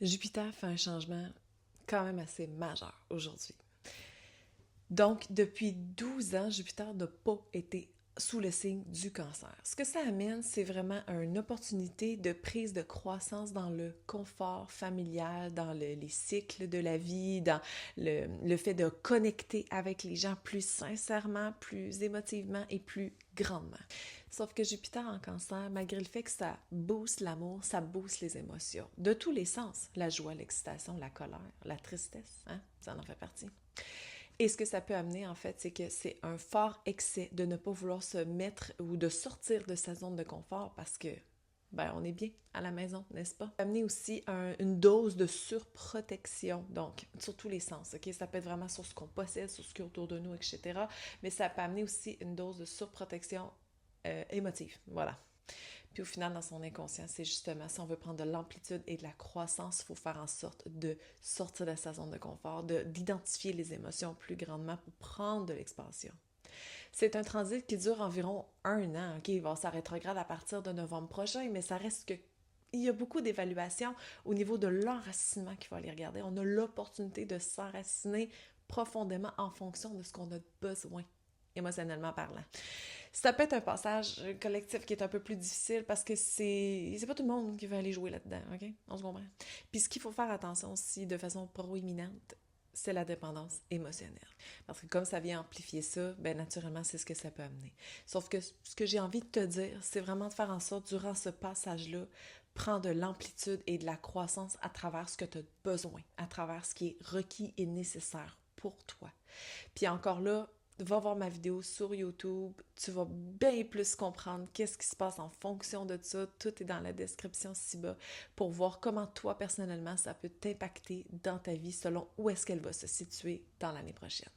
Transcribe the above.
Jupiter fait un changement quand même assez majeur aujourd'hui. Donc, depuis 12 ans, Jupiter n'a pas été sous le signe du cancer. Ce que ça amène, c'est vraiment une opportunité de prise de croissance dans le confort familial, dans les cycles de la vie, dans le fait de connecter avec les gens plus sincèrement, plus émotivement et plus grandement. Sauf que Jupiter en cancer, malgré le fait que ça booste l'amour, ça booste les émotions. De tous les sens, la joie, l'excitation, la colère, la tristesse, hein? Ça en fait partie. Et ce que ça peut amener, en fait, c'est que c'est un fort excès de ne pas vouloir se mettre ou de sortir de sa zone de confort parce que, ben, on est bien à la maison, n'est-ce pas? Ça peut amener aussi une dose de surprotection, donc, sur tous les sens, OK? Ça peut être vraiment sur ce qu'on possède, sur ce qui est autour de nous, etc. Mais ça peut amener aussi une dose de surprotection émotive, voilà. Puis au final, dans son inconscient, c'est justement, si on veut prendre de l'amplitude et de la croissance, il faut faire en sorte de sortir de sa zone de confort, d'identifier les émotions plus grandement pour prendre de l'expansion. C'est un transit qui dure environ 1 an. OK, il va s'arrêter rétrograde à partir de novembre prochain, mais ça reste que il y a beaucoup d'évaluations au niveau de l'enracinement qu'il faut aller regarder. On a l'opportunité de s'enraciner profondément en fonction de ce qu'on a besoin, émotionnellement parlant. Ça peut être un passage collectif qui est un peu plus difficile parce que c'est pas tout le monde qui veut aller jouer là-dedans, OK? On se comprend. Puis ce qu'il faut faire attention aussi de façon proéminente, c'est la dépendance émotionnelle. Parce que comme ça vient amplifier ça, ben naturellement, c'est ce que ça peut amener. Sauf que ce que j'ai envie de te dire, c'est vraiment de faire en sorte, durant ce passage-là, prends de l'amplitude et de la croissance à travers ce que tu as besoin, à travers ce qui est requis et nécessaire pour toi. Puis encore là, va voir ma vidéo sur YouTube, tu vas bien plus comprendre qu'est-ce qui se passe en fonction de ça. Tout est dans la description ci-bas pour voir comment toi, personnellement, ça peut t'impacter dans ta vie selon où est-ce qu'elle va se situer dans l'année prochaine.